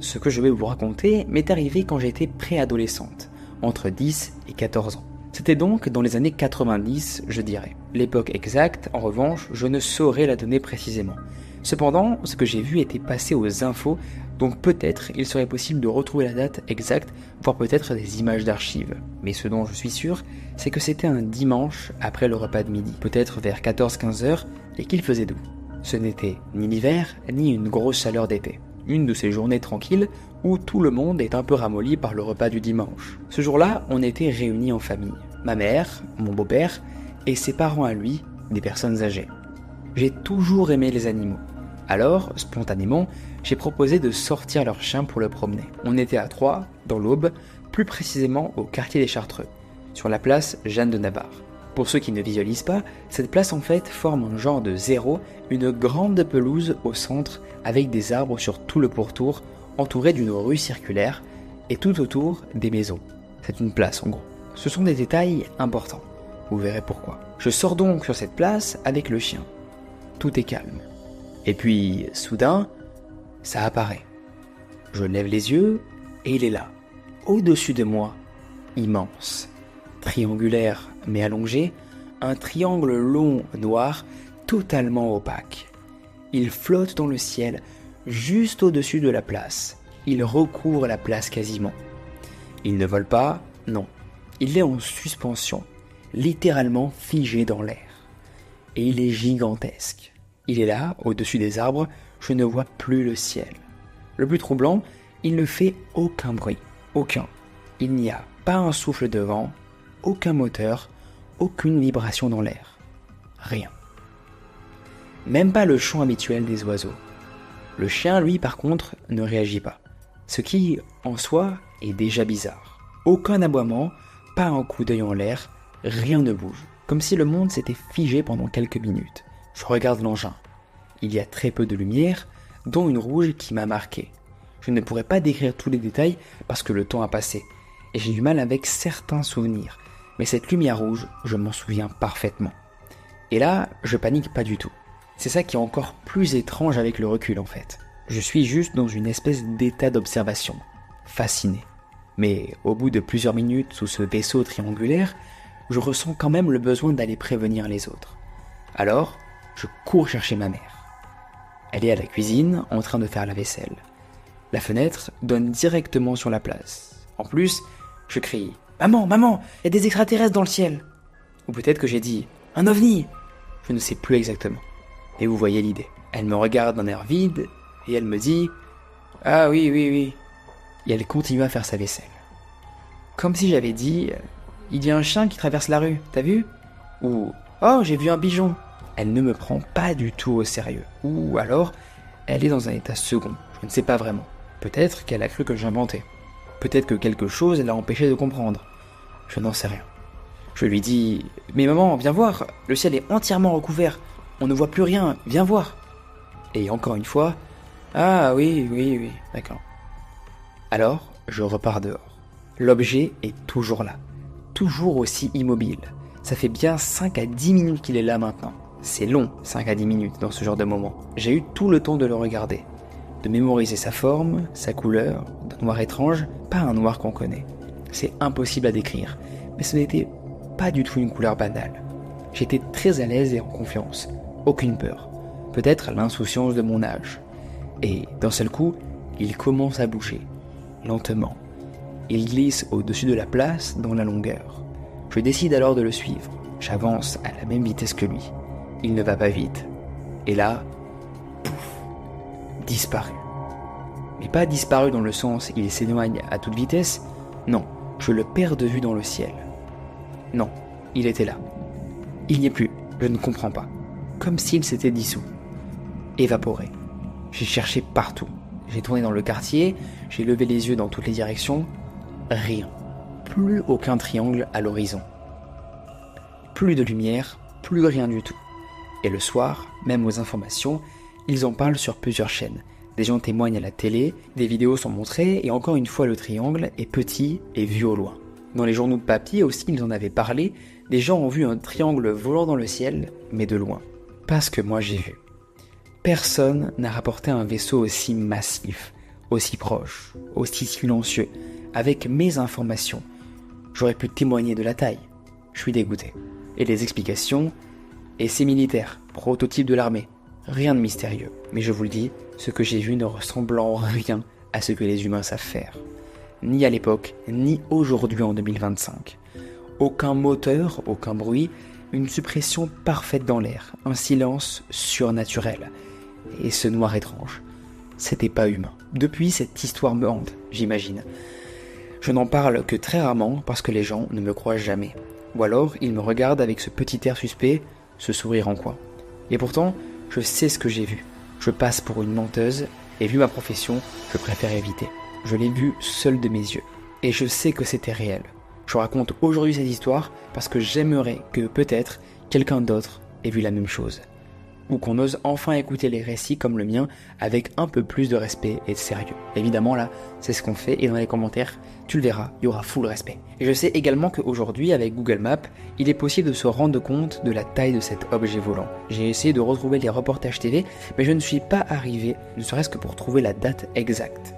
ce que je vais vous raconter m'est arrivé quand j'étais préadolescente, entre 10 et 14 ans. C'était donc dans les années 90, je dirais. L'époque exacte, en revanche, je ne saurais la donner précisément. Cependant, ce que j'ai vu était passé aux infos, donc peut-être il serait possible de retrouver la date exacte, voire peut-être des images d'archives. Mais ce dont je suis sûr, c'est que c'était un dimanche après le repas de midi, peut-être vers 14-15 heures, et qu'il faisait doux. Ce n'était ni l'hiver, ni une grosse chaleur d'été. Une de ces journées tranquilles où tout le monde est un peu ramolli par le repas du dimanche. Ce jour-là, on était réunis en famille. Ma mère, mon beau-père et ses parents à lui, des personnes âgées. J'ai toujours aimé les animaux. Alors, spontanément, j'ai proposé de sortir leur chien pour le promener. On était à Troyes, dans l'Aube, plus précisément au quartier des Chartreux, sur la place Jeanne de Navarre. Pour ceux qui ne visualisent pas, cette place en fait forme un genre de zéro, une grande pelouse au centre avec des arbres sur tout le pourtour, entourée d'une rue circulaire et tout autour des maisons. C'est une place en gros. Ce sont des détails importants. Vous verrez pourquoi. Je sors donc sur cette place avec le chien. Tout est calme. Et puis, soudain, ça apparaît. Je lève les yeux et il est là, au-dessus de moi, immense. Triangulaire mais allongé, un triangle long noir, totalement opaque. Il flotte dans le ciel, juste au-dessus de la place. Il recouvre la place quasiment. Il ne vole pas, non. Il est en suspension, littéralement figé dans l'air. Et il est gigantesque. Il est là, au-dessus des arbres, je ne vois plus le ciel. Le plus troublant, il ne fait aucun bruit, aucun. Il n'y a pas un souffle de vent, aucun moteur, aucune vibration dans l'air. Rien. Même pas le chant habituel des oiseaux. Le chien, lui, par contre, ne réagit pas. Ce qui, en soi, est déjà bizarre. Aucun aboiement, pas un coup d'œil en l'air, rien ne bouge. Comme si le monde s'était figé pendant quelques minutes. Je regarde l'engin. Il y a très peu de lumière, dont une rouge qui m'a marqué. Je ne pourrais pas décrire tous les détails parce que le temps a passé, et j'ai du mal avec certains souvenirs. Mais cette lumière rouge, je m'en souviens parfaitement. Et là, je panique pas du tout. C'est ça qui est encore plus étrange avec le recul en fait. Je suis juste dans une espèce d'état d'observation, fasciné. Mais au bout de plusieurs minutes sous ce vaisseau triangulaire, je ressens quand même le besoin d'aller prévenir les autres. Alors, je cours chercher ma mère. Elle est à la cuisine, en train de faire la vaisselle. La fenêtre donne directement sur la place. En plus, je crie « Maman, maman, il y a des extraterrestres dans le ciel !» Ou peut-être que j'ai dit « Un ovni !» Je ne sais plus exactement. Et vous voyez l'idée. Elle me regarde d'un air vide, et elle me dit « Ah oui, oui, oui !» Et elle continue à faire sa vaisselle. Comme si j'avais dit « Il y a un chien qui traverse la rue, t'as vu ?» Ou « Oh, j'ai vu un pigeon !» Elle ne me prend pas du tout au sérieux. Ou alors, elle est dans un état second. Je ne sais pas vraiment. Peut-être qu'elle a cru que j'inventais. Peut-être que quelque chose l'a empêché de comprendre. Je n'en sais rien. Je lui dis « Mais maman, viens voir, le ciel est entièrement recouvert. On ne voit plus rien, viens voir. » Et encore une fois « Ah oui, oui, oui, d'accord. » Alors, je repars dehors. L'objet est toujours là. Toujours aussi immobile. Ça fait bien 5 à 10 minutes qu'il est là maintenant. C'est long, 5 à 10 minutes dans ce genre de moment. J'ai eu tout le temps de le regarder, de mémoriser sa forme, sa couleur, d'un noir étrange, pas un noir qu'on connaît. C'est impossible à décrire, mais ce n'était pas du tout une couleur banale. J'étais très à l'aise et en confiance, aucune peur, peut-être l'insouciance de mon âge. Et d'un seul coup, il commence à bouger, lentement. Il glisse au-dessus de la place dans la longueur. Je décide alors de le suivre. J'avance à la même vitesse que lui. Il ne va pas vite. Et là, pouf, disparu. Mais pas disparu dans le sens il s'éloigne à toute vitesse. Non, je le perds de vue dans le ciel. Non, il était là. Il n'y est plus, je ne comprends pas. Comme s'il s'était dissous. Évaporé. J'ai cherché partout. J'ai tourné dans le quartier, j'ai levé les yeux dans toutes les directions. Rien. Plus aucun triangle à l'horizon. Plus de lumière, plus rien du tout. Et le soir, même aux informations, ils en parlent sur plusieurs chaînes. Des gens témoignent à la télé, des vidéos sont montrées, et encore une fois le triangle est petit et vu au loin. Dans les journaux de papier aussi, ils en avaient parlé, des gens ont vu un triangle volant dans le ciel, mais de loin. Pas ce que moi j'ai vu. Personne n'a rapporté un vaisseau aussi massif, aussi proche, aussi silencieux, avec mes informations. J'aurais pu témoigner de la taille. Je suis dégoûté. Et les explications, essais militaires, prototype de l'armée. Rien de mystérieux. Mais je vous le dis, ce que j'ai vu ne ressemble en rien à ce que les humains savent faire. Ni à l'époque, ni aujourd'hui en 2025. Aucun moteur, aucun bruit, une suppression parfaite dans l'air, un silence surnaturel. Et ce noir étrange, c'était pas humain. Depuis, cette histoire me hante, j'imagine. Je n'en parle que très rarement parce que les gens ne me croient jamais. Ou alors, ils me regardent avec ce petit air suspect, ce sourire en coin. Et pourtant, je sais ce que j'ai vu. Je passe pour une menteuse, et vu ma profession, je préfère éviter. Je l'ai vu seul de mes yeux. Et je sais que c'était réel. Je raconte aujourd'hui cette histoire parce que j'aimerais que peut-être quelqu'un d'autre ait vu la même chose. Ou qu'on ose enfin écouter les récits comme le mien avec un peu plus de respect et de sérieux. Évidemment là, c'est ce qu'on fait et dans les commentaires, tu le verras, il y aura full respect. Et je sais également qu'aujourd'hui avec Google Maps, il est possible de se rendre compte de la taille de cet objet volant. J'ai essayé de retrouver les reportages TV, mais je ne suis pas arrivé, ne serait-ce que pour trouver la date exacte.